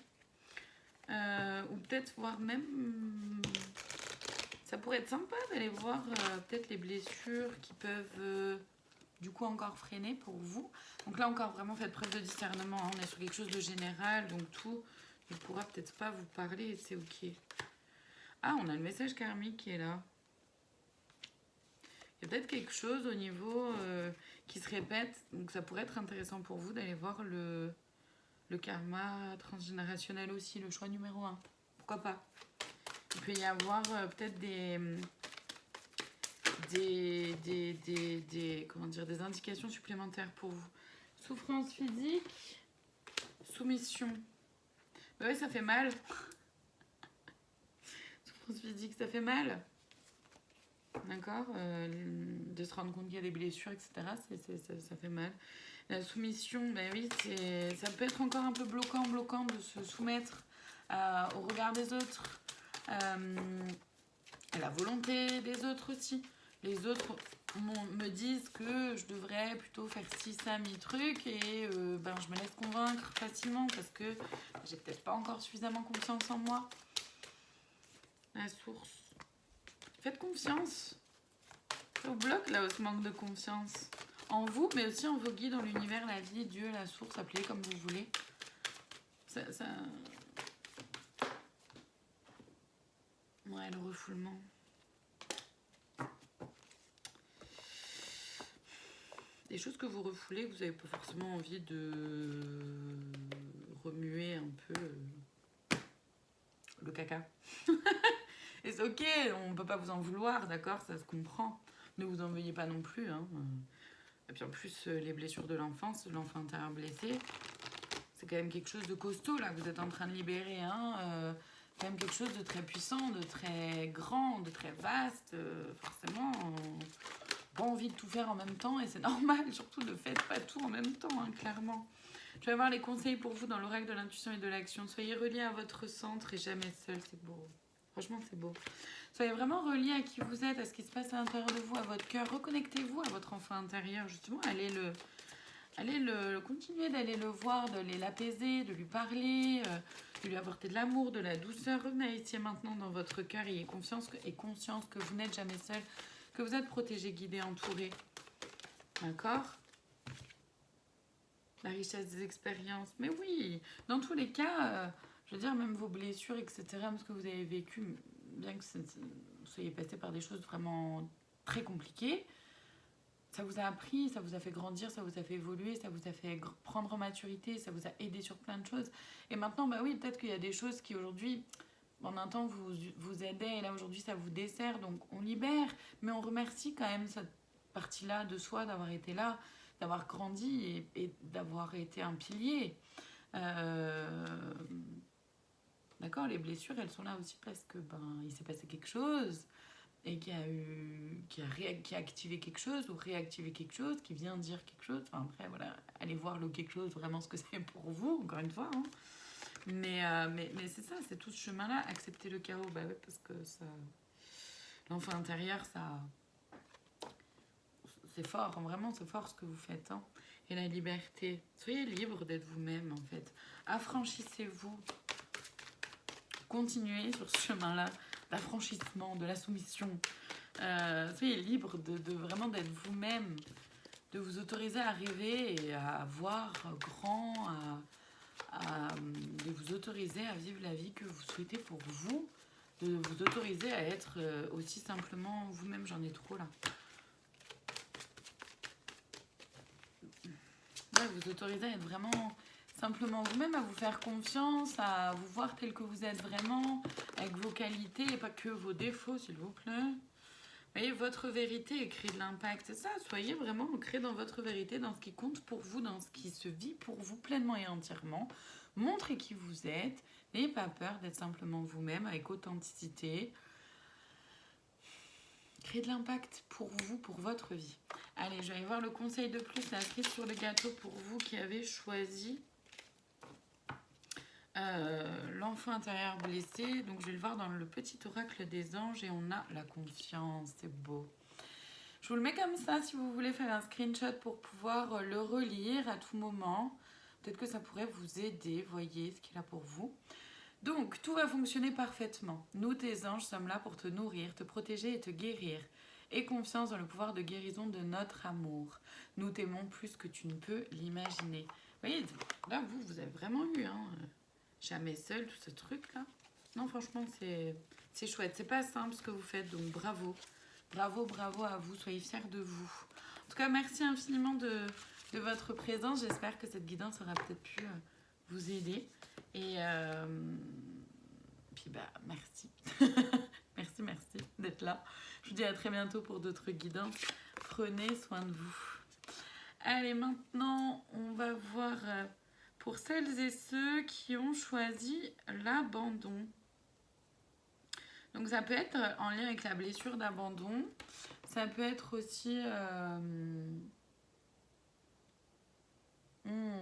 Ou peut-être voir même... Ça pourrait être sympa d'aller voir peut-être les blessures qui peuvent du coup encore freiner pour vous. Donc là encore, vraiment faites preuve de discernement. Hein. On est sur quelque chose de général, donc tout ne pourra peut-être pas vous parler et c'est ok. Ah, on a le message karmique qui est là. Il y a peut-être quelque chose au niveau qui se répète. Donc ça pourrait être intéressant pour vous d'aller voir le karma transgénérationnel aussi, le choix numéro 1. Pourquoi pas? Il peut y avoir peut-être des indications supplémentaires pour vous. Souffrance physique, soumission. Bah ouais, ça fait mal. Souffrance physique, ça fait mal. D'accord, de se rendre compte qu'il y a des blessures, etc. Ça fait mal. La soumission, ben oui, ça peut être encore un peu bloquant de se soumettre au regard des autres, à la volonté des autres aussi. Les autres me disent que je devrais plutôt faire ci, ça, mi-truc, et ben, je me laisse convaincre facilement parce que j'ai peut-être pas encore suffisamment confiance en moi. La source. Faites confiance. Ça vous bloque là, ce manque de confiance en vous, mais aussi en vos guides, dans l'univers, la vie, Dieu, la source, appelez comme vous voulez. Ouais, le refoulement. Des choses que vous refoulez, vous n'avez pas forcément envie de remuer un peu le caca. Et c'est ok, on ne peut pas vous en vouloir, d'accord, ça se comprend. Ne vous en veuillez pas non plus. Hein. Et puis en plus, les blessures de l'enfance, l'enfant intérieur blessé, c'est quand même quelque chose de costaud là que vous êtes en train de libérer. Hein. Quand même quelque chose de très puissant, de très grand, de très vaste. Forcément, pas envie de tout faire en même temps et c'est normal. Surtout ne faites pas tout en même temps, hein, clairement. Je vais avoir les conseils pour vous dans l'oracle de l'intuition et de l'action. Soyez reliés à votre centre et jamais seul, c'est beau. Franchement, c'est beau. Soyez vraiment reliés à qui vous êtes, à ce qui se passe à l'intérieur de vous, à votre cœur. Reconnectez-vous à votre enfant intérieur, justement. Continuez d'aller le voir, d'aller l'apaiser, de lui parler, de lui apporter de l'amour, de la douceur. Revenez ici et maintenant dans votre cœur. Ayez confiance et conscience que vous n'êtes jamais seul, que vous êtes protégé, guidé, entouré. D'accord ? La richesse des expériences. Mais oui, dans tous les cas, je veux dire, même vos blessures, etc., même ce que vous avez vécu, bien que vous soyez passé par des choses vraiment très compliquées, ça vous a appris, ça vous a fait grandir, ça vous a fait évoluer, ça vous a fait prendre en maturité, ça vous a aidé sur plein de choses. Et maintenant, bah oui, peut-être qu'il y a des choses qui aujourd'hui, en un temps, vous aidaient, et là aujourd'hui, ça vous dessert, donc on libère, mais on remercie quand même cette partie-là de soi, d'avoir été là, d'avoir grandi et d'avoir été un pilier. D'accord, les blessures, elles sont là aussi parce que il s'est passé quelque chose et qui a activé quelque chose ou réactivé quelque chose, qui vient dire quelque chose. Enfin, après, voilà, allez voir le quelque chose, vraiment ce que c'est pour vous, encore une fois. Hein. Mais c'est ça, c'est tout ce chemin-là. Accepter le chaos, bah ouais, parce que ça... L'enfant intérieur, ça... C'est fort, vraiment, c'est fort ce que vous faites. Hein. Et la liberté. Soyez libre d'être vous-même, en fait. Affranchissez-vous. Continuez sur ce chemin-là d'affranchissement, de la soumission. Soyez libre de vraiment d'être vous-même, de vous autoriser à rêver et à voir grand, de vous autoriser à vivre la vie que vous souhaitez pour vous, de vous autoriser à être aussi simplement vous-même. J'en ai trop là. Ouais, vous autoriser à être vraiment simplement vous-même, à vous faire confiance, à vous voir tel que vous êtes vraiment, avec vos qualités et pas que vos défauts, s'il vous plaît. Vous voyez, votre vérité et créer de l'impact, c'est ça. Soyez vraiment ancré dans votre vérité, dans ce qui compte pour vous, dans ce qui se vit pour vous pleinement et entièrement. Montrez qui vous êtes. N'ayez pas peur d'être simplement vous-même, avec authenticité. Créer de l'impact pour vous, pour votre vie. Allez, je vais aller voir le conseil de plus, la cerise sur le gâteau pour vous qui avez choisi l'enfant intérieur blessé. Donc, je vais le voir dans le petit oracle des anges et on a la confiance. C'est beau. Je vous le mets comme ça si vous voulez faire un screenshot pour pouvoir le relire à tout moment. Peut-être que ça pourrait vous aider, voyez ce qu'il a pour vous. Donc, tout va fonctionner parfaitement. Nous, tes anges, sommes là pour te nourrir, te protéger et te guérir. Aie confiance dans le pouvoir de guérison de notre amour. Nous t'aimons plus que tu ne peux l'imaginer. Vous voyez, là, vous avez vraiment eu, hein, jamais seul, tout ce truc-là. Non, franchement, c'est chouette. C'est pas simple ce que vous faites, donc bravo. Bravo, bravo à vous. Soyez fiers de vous. En tout cas, merci infiniment de votre présence. J'espère que cette guidance aura peut-être pu vous aider. Et puis, merci. merci d'être là. Je vous dis à très bientôt pour d'autres guidances. Prenez soin de vous. Allez, maintenant, on va voir pour celles et ceux qui ont choisi l'abandon. Donc ça peut être en lien avec la blessure d'abandon. Ça peut être aussi...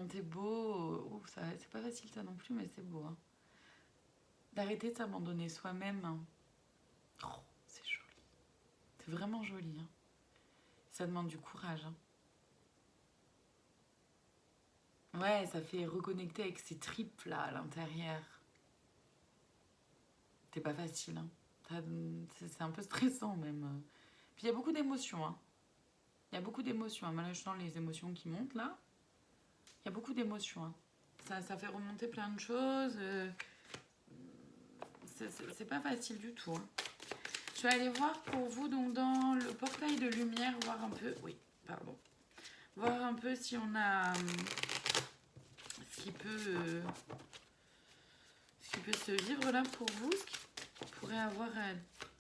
c'est beau. Ouf, c'est pas facile ça non plus, mais c'est beau. Hein. D'arrêter de s'abandonner soi-même. Hein. Oh, c'est joli. C'est vraiment joli. Hein. Ça demande du courage. Hein. Ouais, ça fait reconnecter avec ses tripes là à l'intérieur. C'est pas facile. Hein. C'est un peu stressant même. Puis il y a beaucoup d'émotions. Hein. Il y a beaucoup d'émotions. Hein. Moi là, je sens les émotions qui montent là. Il y a beaucoup d'émotions. Hein. Ça fait remonter plein de choses. C'est pas facile du tout. Hein. Je vais aller voir pour vous donc dans le portail de lumière, voir un peu. Oui, pardon. Voir un peu si on a ce qui peut se vivre là pour vous, ce qui pourrait avoir à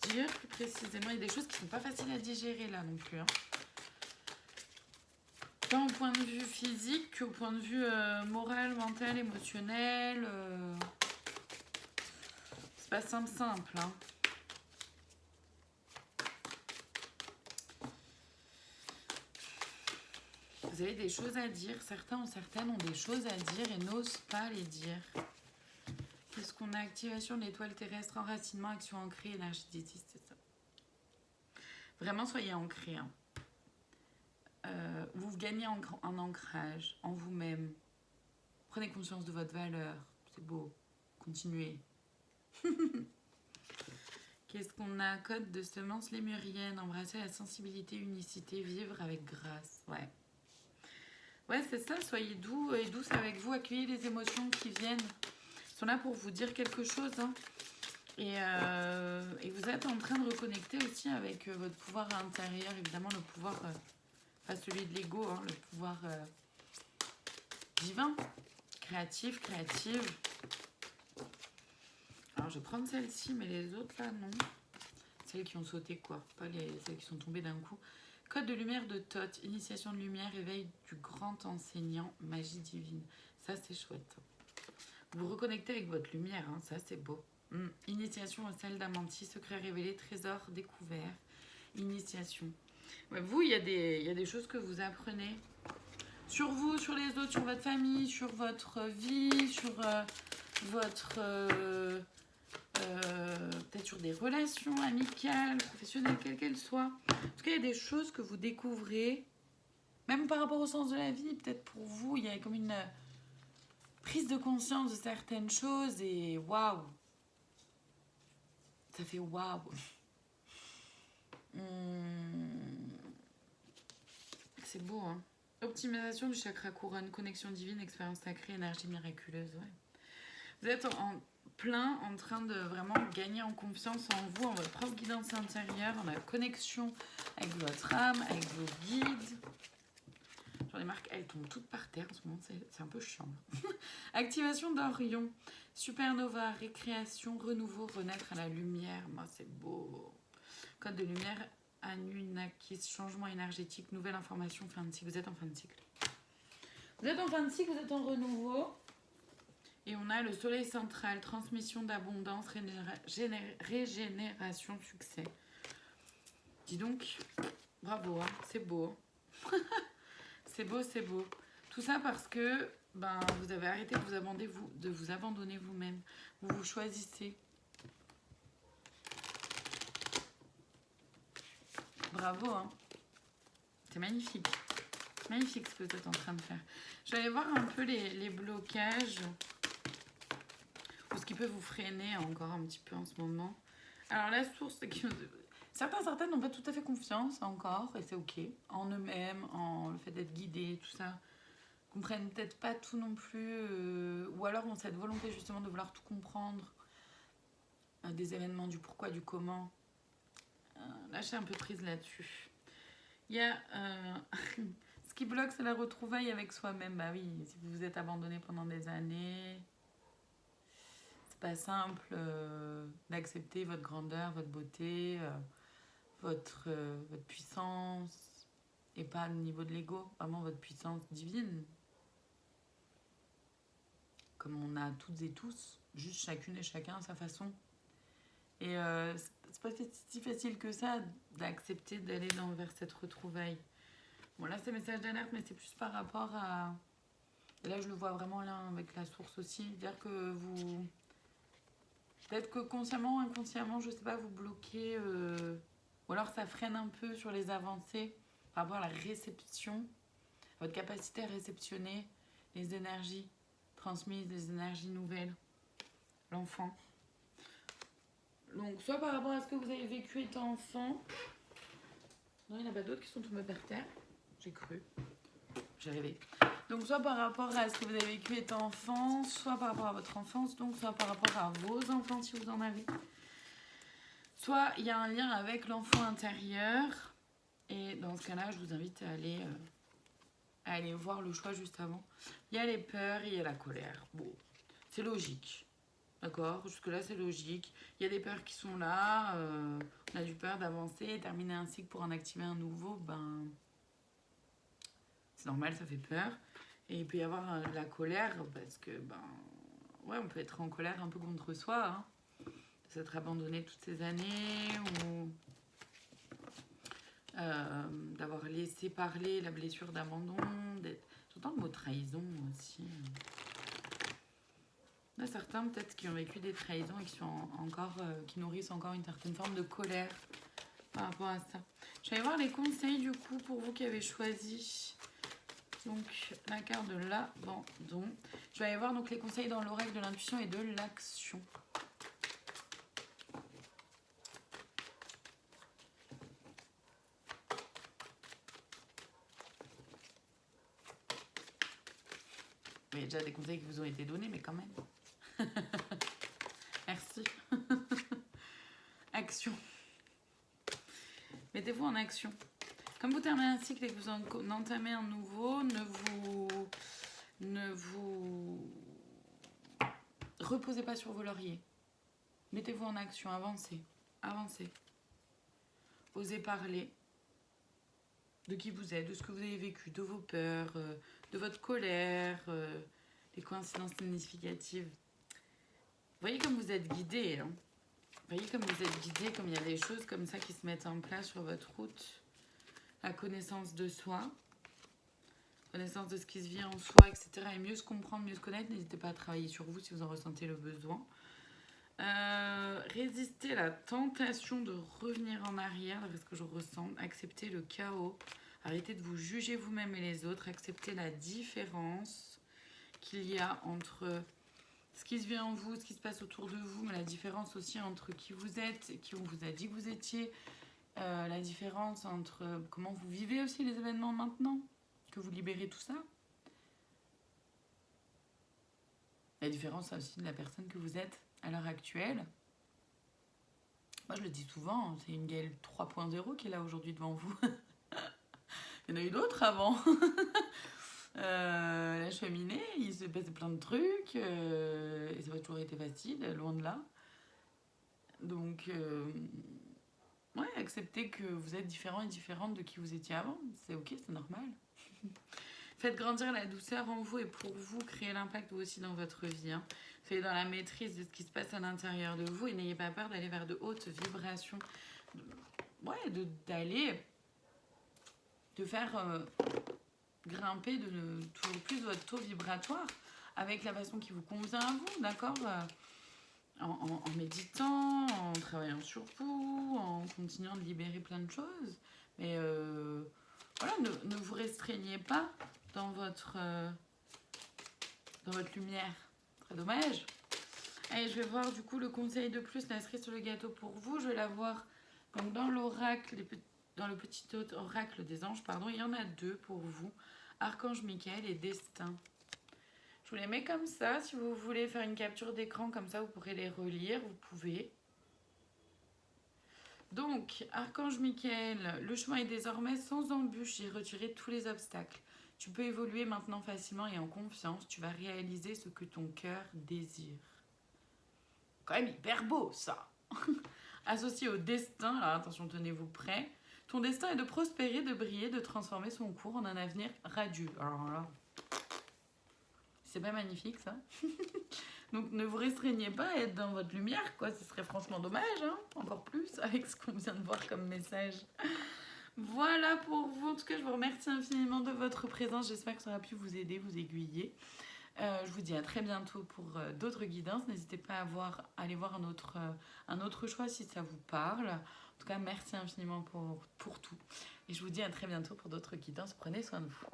dire plus précisément. Il y a des choses qui sont pas faciles à digérer là non plus. Hein. Tant au point de vue physique qu'au point de vue moral, mental, émotionnel. C'est pas simple. Hein. Vous avez des choses à dire. Certains ou certaines ont des choses à dire et n'osent pas les dire. Qu'est-ce qu'on a? Activation de l'étoile terrestre, enracinement, action ancrée, énergie diétiste, c'est ça. Vraiment, soyez ancrés. Hein. Vous gagnez en ancrage, en vous-même. Prenez conscience de votre valeur. C'est beau. Continuez. Qu'est-ce qu'on a? Code de semence lémurienne. Embrasser la sensibilité, unicité, vivre avec grâce. Ouais. Ouais, c'est ça. Soyez doux et douce avec vous. Accueillez les émotions qui viennent. Ils sont là pour vous dire quelque chose. Hein. Et vous êtes en train de reconnecter aussi avec votre pouvoir intérieur. Évidemment, le pouvoir... pas celui de l'ego, hein, le pouvoir divin, créative. Alors je vais prendre celle-ci, mais les autres là, non. Celles qui ont sauté quoi, pas celles qui sont tombées d'un coup. Code de lumière de Thoth, initiation de lumière, éveil du grand enseignant, magie divine. Ça c'est chouette. Vous reconnectez avec votre lumière, hein, ça c'est beau. Initiation au sel d'Amanti, secret révélé, trésor découvert. Initiation. Ouais, vous, il y a des choses que vous apprenez sur vous, sur les autres, sur votre famille, sur votre vie, sur votre... peut-être sur des relations amicales, professionnelles, quelles qu'elles soient. En tout cas, il y a des choses que vous découvrez, même par rapport au sens de la vie, peut-être pour vous, il y a comme une prise de conscience de certaines choses et waouh! Ça fait waouh! C'est beau, hein. Optimisation du chakra couronne, connexion divine, expérience sacrée, énergie miraculeuse. Ouais. Vous êtes en train de vraiment gagner en confiance en vous, en votre propre guidance intérieure, en la connexion avec votre âme, avec vos guides. Genre les marques, elles tombent toutes par terre en ce moment, c'est un peu chiant. Activation d'Orion, supernova, récréation, renouveau, renaître à la lumière. Moi, c'est beau. Code de lumière. Anunnakis, changement énergétique, nouvelle information, fin de cycle. Vous êtes en fin de cycle. Vous êtes en fin de cycle, vous êtes en renouveau. Et on a le soleil central, transmission d'abondance, régénération, succès. Dis donc, bravo, hein, c'est beau. C'est beau, c'est beau. Tout ça parce que vous avez arrêté de vous abandonner vous-même. Vous vous choisissez. Bravo, hein. C'est magnifique. Magnifique ce que vous êtes en train de faire. Je vais aller voir un peu les blocages ou ce qui peut vous freiner encore un petit peu en ce moment. Alors la source, certaines n'ont pas tout à fait confiance encore, et c'est ok, en eux-mêmes, en le fait d'être guidés, tout ça. Ils comprennent peut-être pas tout non plus, ou alors ont cette volonté justement de vouloir tout comprendre, des événements, du pourquoi, du comment. Lâchez un peu prise là-dessus. Il y a ce qui bloque, c'est la retrouvaille avec soi-même. Bah oui, si vous vous êtes abandonné pendant des années, c'est pas simple d'accepter votre grandeur, votre beauté, votre puissance, et pas au niveau de l'ego, vraiment votre puissance divine. Comme on a toutes et tous, juste chacune et chacun à sa façon. Et c'est pas si facile que ça d'accepter d'aller vers cette retrouvaille. Bon, là, c'est message d'alerte, mais c'est plus par rapport à... Et là, je le vois vraiment là avec la source aussi. Dire que vous... Peut-être que consciemment ou inconsciemment, je sais pas, vous bloquez... Ou alors ça freine un peu sur les avancées par rapport à la réception, votre capacité à réceptionner les énergies transmises, les énergies nouvelles, l'enfant. Donc, soit par rapport à ce que vous avez vécu étant enfant. Non, il n'y en a pas d'autres qui sont tombés par terre. J'ai cru. J'ai rêvé. Donc, soit par rapport à ce que vous avez vécu étant enfant, soit par rapport à votre enfance, donc soit par rapport à vos enfants si vous en avez. Soit il y a un lien avec l'enfant intérieur. Et dans ce cas-là, je vous invite à aller voir le choix juste avant. Il y a les peurs et il y a la colère. Bon, c'est logique. D'accord, jusque-là c'est logique. Il y a des peurs qui sont là. On a du peur d'avancer, terminer un cycle pour en activer un nouveau. Ben, c'est normal, ça fait peur. Et il peut y avoir de la colère parce que, ben, ouais, on peut être en colère un peu contre soi. Hein. S'être abandonné toutes ces années ou d'avoir laissé parler la blessure d'abandon. J'entends le mot trahison aussi. Il y en a certains peut-être qui ont vécu des trahisons et qui sont encore, qui nourrissent encore une certaine forme de colère par rapport à ça. Je vais aller voir les conseils du coup pour vous qui avez choisi donc la carte de l'abandon. Je vais aller voir donc les conseils dans l'oracle de l'intuition et de l'action. Il y a déjà des conseils qui vous ont été donnés, mais quand même. Merci. Action. Mettez-vous en action. Comme vous terminez un cycle et que vous en entamez un nouveau, ne vous reposez pas sur vos lauriers. Mettez-vous en action, avancez. Avancez. Osez parler de qui vous êtes, de ce que vous avez vécu, de vos peurs, de votre colère, des coïncidences significatives. Voyez comme vous êtes guidé. Hein. Voyez comme vous êtes guidé, comme il y a des choses comme ça qui se mettent en place sur votre route. La connaissance de soi, connaissance de ce qui se vit en soi, etc. Et mieux se comprendre, mieux se connaître. N'hésitez pas à travailler sur vous si vous en ressentez le besoin. Résister à la tentation de revenir en arrière, parce que je ressens. Accepter le chaos. Arrêtez de vous juger vous-même et les autres. Accepter la différence qu'il y a entre ce qui se vit en vous, ce qui se passe autour de vous, mais la différence aussi entre qui vous êtes et qui on vous a dit que vous étiez. La différence entre comment vous vivez aussi les événements maintenant, que vous libérez tout ça. La différence aussi de la personne que vous êtes à l'heure actuelle. Moi je le dis souvent, c'est une Gaëlle 3.0 qui est là aujourd'hui devant vous. Il y en a eu d'autres avant. La cheminée, il se passait plein de trucs. Et ça n'a pas toujours été facile, loin de là. Donc... ouais, acceptez que vous êtes différent et différente de qui vous étiez avant. C'est ok, c'est normal. Faites grandir la douceur en vous et pour vous, créer l'impact vous aussi dans votre vie. Hein. Soyez dans la maîtrise de ce qui se passe à l'intérieur de vous et n'ayez pas peur d'aller vers de hautes vibrations. De faire grimper toujours plus votre taux vibratoire avec la façon qui vous convient à vous, d'accord en méditant, en travaillant sur vous, en continuant de libérer plein de choses. Mais voilà, ne vous restreignez pas dans votre lumière. Très dommage. Allez, je vais voir du coup le conseil de plus, la cerise sur le gâteau pour vous. Je vais la voir donc, dans l'oracle, dans le petit oracle des anges, pardon. Il y en a deux pour vous. Archange Michael et Destin. Je vous les mets comme ça. Si vous voulez faire une capture d'écran comme ça, vous pourrez les relire. Vous pouvez. Donc, Archange Michael, le chemin est désormais sans embûche. J'ai retiré tous les obstacles. Tu peux évoluer maintenant facilement et en confiance. Tu vas réaliser ce que ton cœur désire. Quand même hyper beau, ça. Associé au destin, alors attention, tenez-vous prêts. Ton destin est de prospérer, de briller, de transformer son cours en un avenir radieux. Alors là... c'est pas magnifique ça. Donc ne vous restreignez pas à être dans votre lumière, quoi. Ce serait franchement dommage, hein, encore plus avec ce qu'on vient de voir comme message. Voilà pour vous. En tout cas, je vous remercie infiniment de votre présence. J'espère que ça aura pu vous aider, vous aiguiller. Je vous dis à très bientôt pour d'autres guidances. N'hésitez pas à aller voir un autre choix si ça vous parle. En tout cas, merci infiniment pour tout. Et je vous dis à très bientôt pour d'autres guidances. Prenez soin de vous.